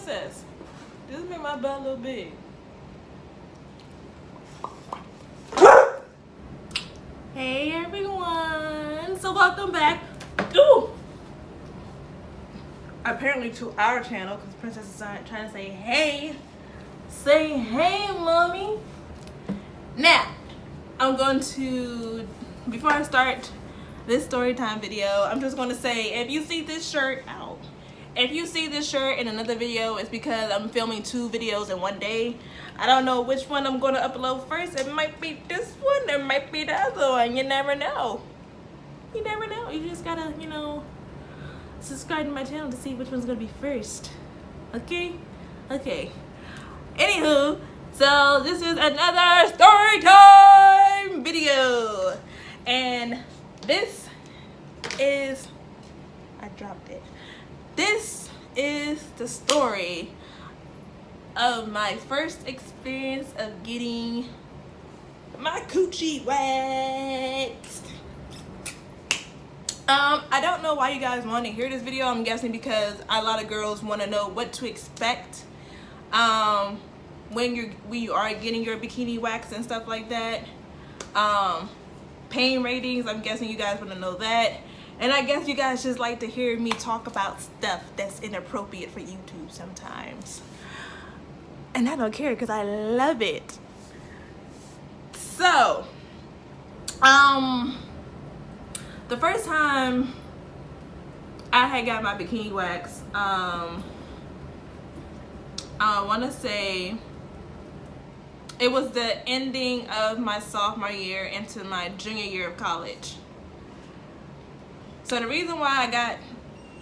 princess. This make my butt a little big. Hey everyone, so welcome back. Ooh. Apparently to our channel, because Princess is trying to say hey. Say hey, mommy. Now, I'm going to, before I start this story time video, I'm just going to say, if you see this shirt out, if you see this shirt in another video, it's because I'm filming 2 videos in one day. I don't know which one I'm going to upload first. It might be this one, it might be the other one. You never know. You never know. You just gotta, you know, subscribe to my channel to see which one's going to be first. Okay? Okay. Anywho, so this is another story time video. And this is, I dropped it. This is the story of my first experience of getting my coochie waxed. I don't know why you guys want to hear this video. I'm guessing because a lot of girls want to know what to expect when you are getting your bikini wax and stuff like that. Pain ratings, I'm guessing you guys want to know that. And I guess you guys just like to hear me talk about stuff that's inappropriate for YouTube sometimes. And I don't care because I love it. So, the first time I had got my bikini wax, I want to say it was the ending of my sophomore year into my junior year of college. So the reason why I got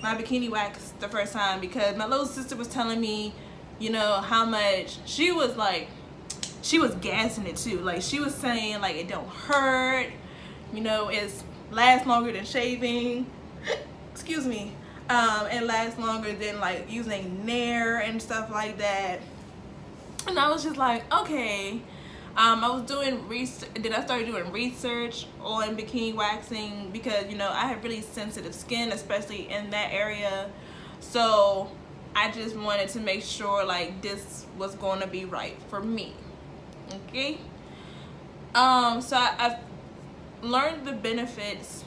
my bikini wax the first time, because my little sister was telling me, you know, how much she was like, she was gassing it too. Like she was saying like it don't hurt, you know, it lasts longer than shaving. Excuse me. It lasts longer than like using Nair and stuff like that. And I was just like, okay. I was doing research, then I started doing research on bikini waxing because, you know, I have really sensitive skin, especially in that area. So I just wanted to make sure like this was going to be right for me. Okay. So I've learned the benefits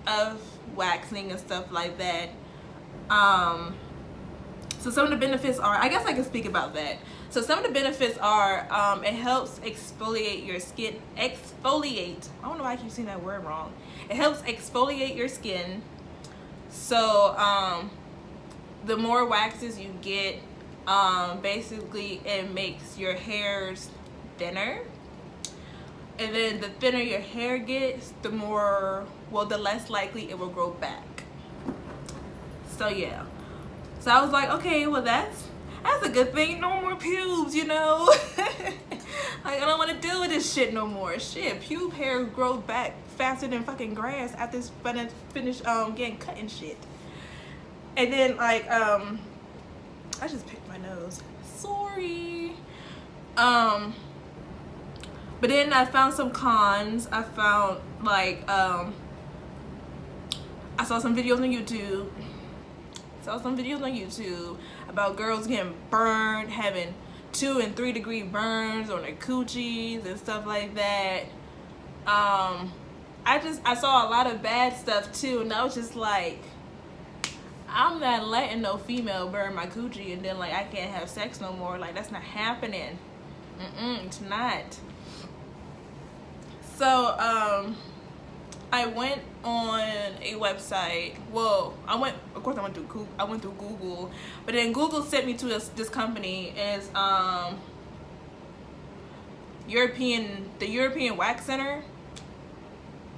of waxing and stuff like that. So some of the benefits are, I guess I can speak about that. So some of the benefits are, it helps exfoliate your skin. Exfoliate. I don't know why I keep saying that word wrong. It helps exfoliate your skin. So the more waxes you get, basically it makes your hairs thinner. And then the thinner your hair gets, the more, well, the less likely it will grow back. So yeah. So I was like, okay, well that's a good thing. No more pubes, you know. Like I don't want to deal with this shit no more. Shit, pube hair grows back faster than fucking grass after it's finished getting cut and shit. And then like I just picked my nose. Sorry. But then I found some cons. I found like I saw some videos on YouTube. About girls getting burned, having 2 and 3 degree burns on their coochies and stuff like that. I saw a lot of bad stuff too, and I was just like, I'm not letting no female burn my coochie and then like I can't have sex no more. Like that's not happening. It's not. So I went on a website. Well, of course I went through Google, but then Google sent me to this company. Is the European Wax Center,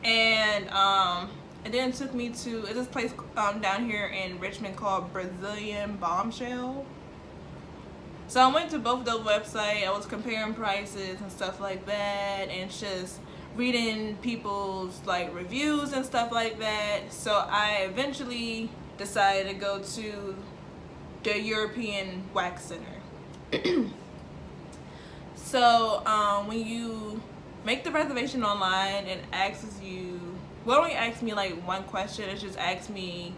and then took me to this place down here in Richmond called Brazilian Bombshell. So I went to both of those websites. I was comparing prices and stuff like that, and just reading people's like reviews and stuff like that. So I eventually decided to go to the European Wax Center. So when you make the reservation online, it asks you, well, it only asks me like one question. It just asks me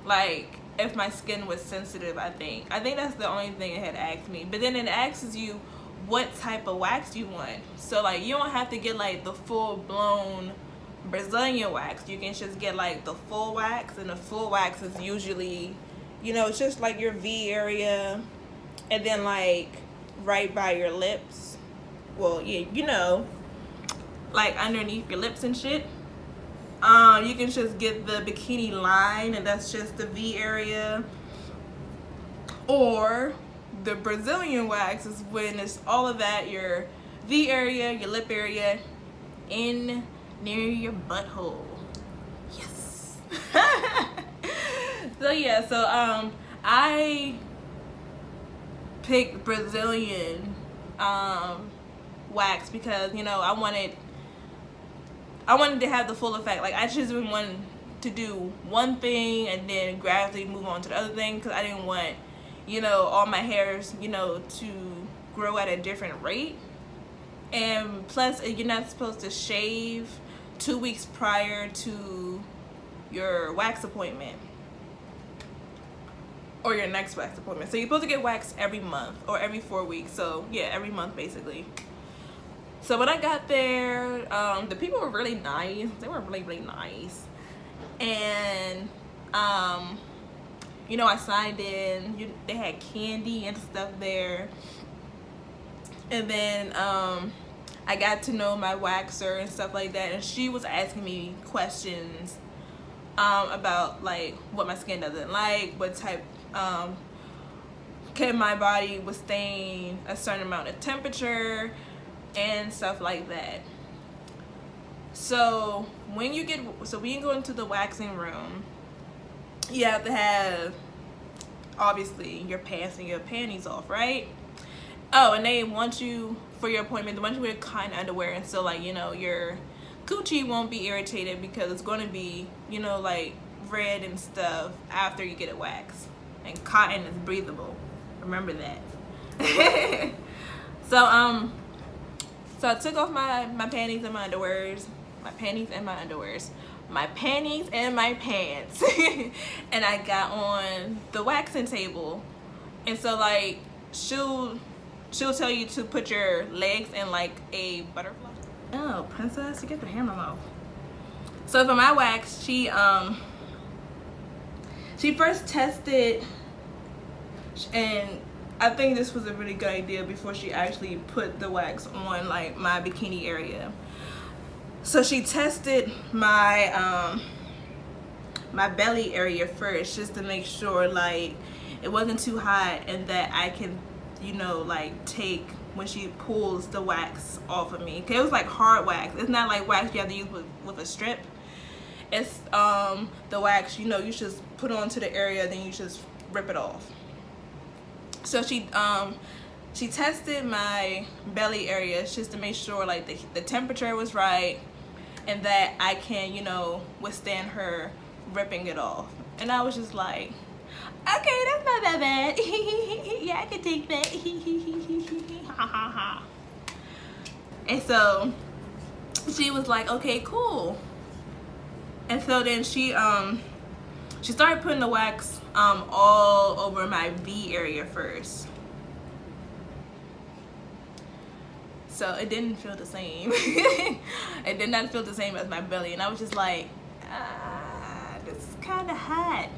like if my skin was sensitive. I think that's the only thing it had asked me. But then it asks you what type of wax you want. So like you don't have to get like the full-blown Brazilian wax. You can just get like the full wax, and the full wax is usually, you know, it's just like your V area, and then like right by your lips. Well, yeah, you know, like underneath your lips and shit. You can just get the bikini line, and that's just the V area. Or the Brazilian wax is when it's all of that, your V area, your lip area, in near your butthole. Yes. So yeah, so I picked Brazilian wax because, you know, I wanted to have the full effect. Like I just didn't want to do one thing and then gradually move on to the other thing, because I didn't want, you know, all my hairs, you know, to grow at a different rate. And plus, you're not supposed to shave 2 weeks prior to your wax appointment or your next wax appointment. So you're supposed to get waxed every month or every 4 weeks. So yeah, every month basically. So when I got there, the people were really nice. They were really, really nice. And you know, I signed in. They had candy and stuff there. And then I got to know my waxer and stuff like that, and she was asking me questions about like what my skin doesn't like, what type can my body withstand a certain amount of temperature and stuff like that. So when you go into the waxing room, you have to have obviously your pants and your panties off, right? Oh, and they want you, for your appointment, they want you to wear cotton underwear, and so like, you know, your coochie won't be irritated because it's going to be, you know, like red and stuff after you get it waxed. And cotton is breathable, remember that. So I took off my panties and my underwears, my panties and my pants, and I got on the waxing table. And so like she'll tell you to put your legs in like a butterfly. Oh, princess, you get the hammer off. So for my wax, she first tested, and I think this was a really good idea before she actually put the wax on like my bikini area. So she tested my my belly area first, just to make sure like it wasn't too hot and that I can, you know, like take when she pulls the wax off of me. 'Cause it was like hard wax. It's not like wax you have to use with a strip. It's the wax, you know, you just put onto the area, then you just rip it off. So she tested my belly area just to make sure like the temperature was right and that I can, you know, withstand her ripping it off. And I was just like, okay, that's not that bad. Yeah, I can take that. And so she was like, okay, cool. And so then she started putting the wax all over my V area first. So it didn't feel the same. It did not feel the same as my belly, and I was just like, this is kind of hot.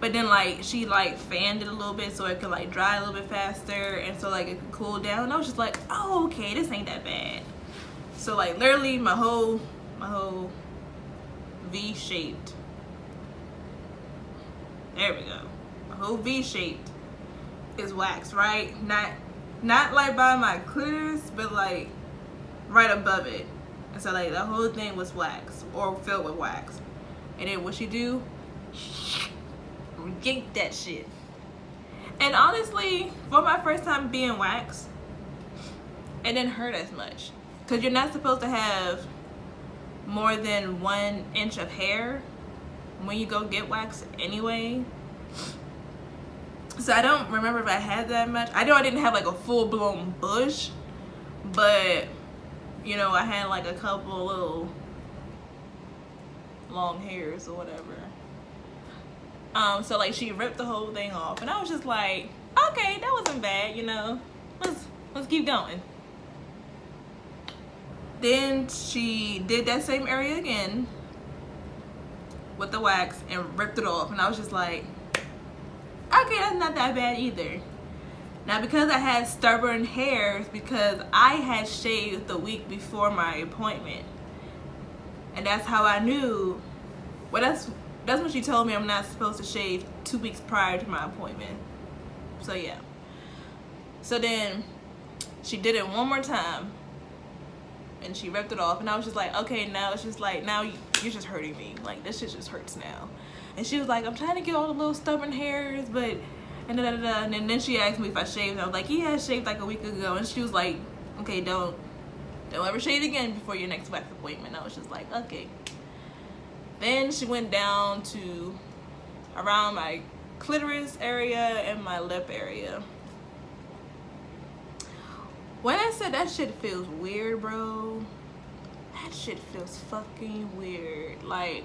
But then like she like fanned it a little bit so it could like dry a little bit faster, and so like it could cool down. And I was just like, oh, okay, this ain't that bad. So like literally my whole V-shaped. There we go. My whole V-shaped is waxed, right? Not like by my clitoris, but like right above it. And so like the whole thing was wax or filled with wax. And then what you do? Yank that shit. And honestly, for my first time being waxed, it didn't hurt as much. Because you're not supposed to have more than 1 inch of hair when you go get waxed anyway. So I don't remember if I had that much. I know I didn't have like a full-blown bush, but you know, I had like a couple little long hairs or whatever. So like she ripped the whole thing off, and I was just like, okay, that wasn't bad, you know. Let's keep going. Then she did that same area again with the wax and ripped it off, and I was just like, okay, that's not that bad either. Now, because I had stubborn hairs, because I had shaved the week before my appointment, and that's how I knew. Well, that's what she told me, I'm not supposed to shave 2 weeks prior to my appointment. So yeah. So then she did it one more time, and she ripped it off, and I was just like, okay, now it's just like, now you're just hurting me. Like, this shit just hurts now. And she was like, I'm trying to get all the little stubborn hairs, but and da, da, da, da. And then she asked me if I shaved. I was like, yeah, I shaved like a week ago. And she was like, okay, don't ever shave again before your next wax appointment. I was just like, okay. Then she went down to around my clitoris area and my lip area. When I said that shit feels weird, bro, that shit feels fucking weird. Like,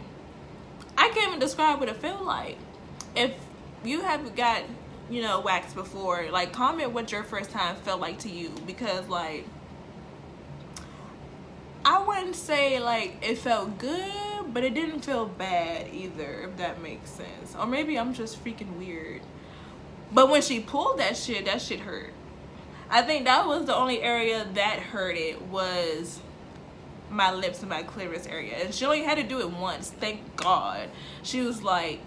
I can't even describe what it feels like. If you have got, you know, wax before, like, comment what your first time felt like to you, because like, I wouldn't say like it felt good, but it didn't feel bad either, if that makes sense. Or maybe I'm just freaking weird. But when she pulled that shit hurt. I think that was the only area that hurted, was my lips and my clitoris area. And she only had to do it once, thank God. She was like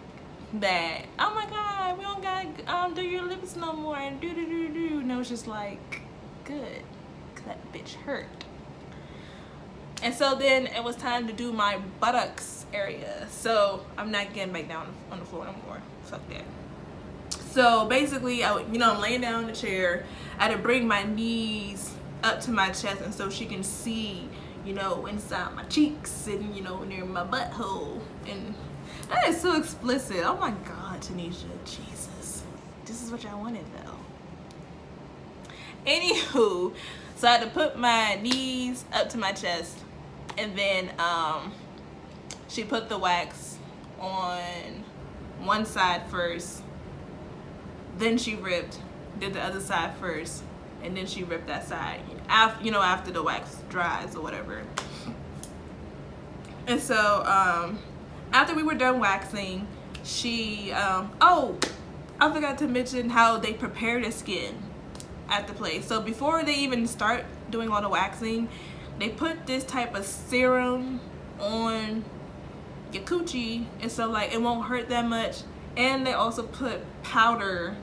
that, oh my God, we don't gotta do your lips no more, and do. And I was just like, good, 'cause that bitch hurt. And so then it was time to do my buttocks area. So I'm not getting back down on the floor no more. Fuck that. So basically, I'm laying down in the chair. I had to bring my knees up to my chest, and so she can see, you know, inside my cheeks and, you know, near my butthole. And that is so explicit. Oh my God, Tanisha, Jesus. This is what y'all wanted though. Anywho, so I had to put my knees up to my chest, and then she put the wax on one side first, then she did the other side first, and then she ripped that side after the wax dries or whatever. And so after we were done waxing, she oh, I forgot to mention how they prepare the skin at the place. So before they even start doing all the waxing, they put this type of serum on your coochie, and so like it won't hurt that much. And they also put powder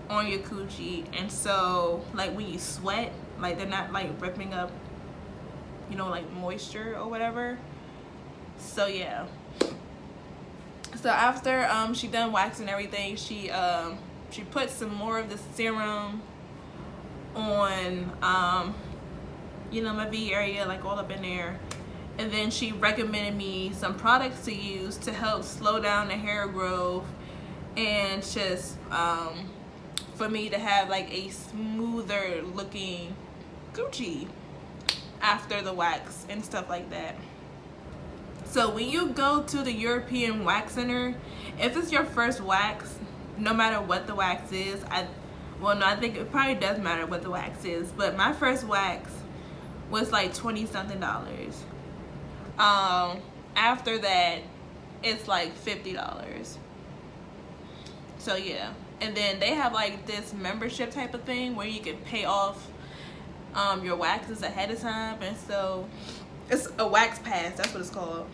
on your coochie, and so like when you sweat, like they're not like ripping up, you know, like moisture or whatever. So yeah. So after she done waxing everything, she put some more of the serum on you know, my V area, like all up in there. And then she recommended me some products to use to help slow down the hair growth, and just for me to have like a smoother looking coochie after the wax and stuff like that. So when you go to the European Wax Center, if it's your first wax, no matter what the wax is, I think it probably does matter what the wax is, but my first wax was like $20-something. After that, it's like $50. So yeah. And then they have like this membership type of thing where you can pay off your waxes ahead of time, and so it's a wax pass, that's what it's called.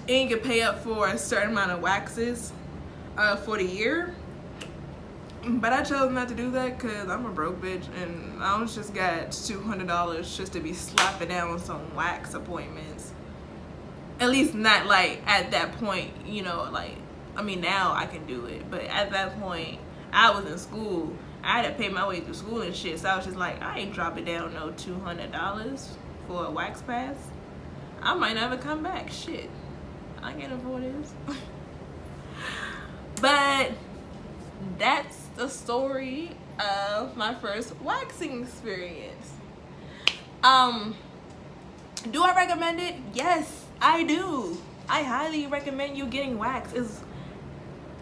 And you can pay up for a certain amount of waxes for the year. But I chose not to do that because I'm a broke bitch, and I just got $200 just to be slapping down on some wax appointments. At least not like at that point, you know, like, I mean, now I can do it, but at that point I was in school. I had to pay my way through school and shit, so I was just like, I ain't dropping down no $200 for a wax pass. I might never come back. Shit, I can't afford this. But that's the story of my first waxing experience. Do I recommend it? Yes, I do. I highly recommend you getting wax.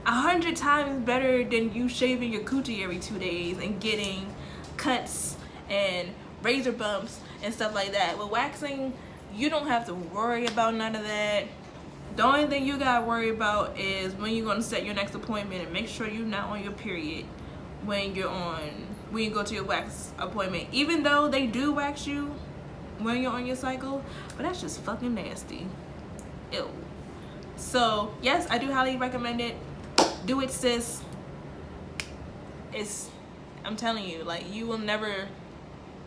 100 times better than you shaving your coochie every 2 days and getting cuts and razor bumps and stuff like that. With waxing, you don't have to worry about none of that. The only thing you gotta worry about is when you're gonna set your next appointment, and make sure you're not on your period when you go to your wax appointment. Even though they do wax you when you're on your cycle, but that's just fucking nasty. Ew. So yes, I do highly recommend it. Do it, sis. I'm telling you, like, you will never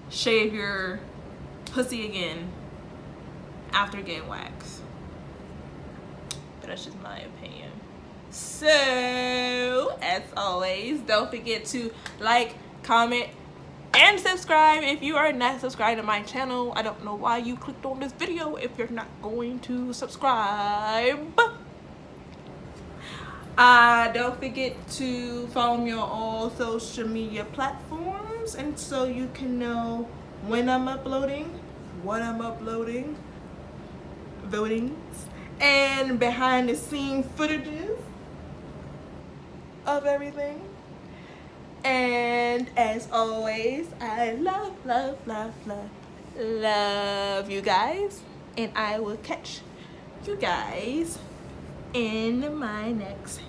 shave your pussy again after getting waxed. But that's just my opinion. So as always, don't forget to like, comment, and subscribe if you are not subscribed to my channel. I don't know why you clicked on this video if you're not going to subscribe. Don't forget to follow me on all social media platforms, and so you can know when I'm uploading, what I'm uploading, votings, and behind the scene footages of everything. And as always, I love you guys, and I will catch you guys in my next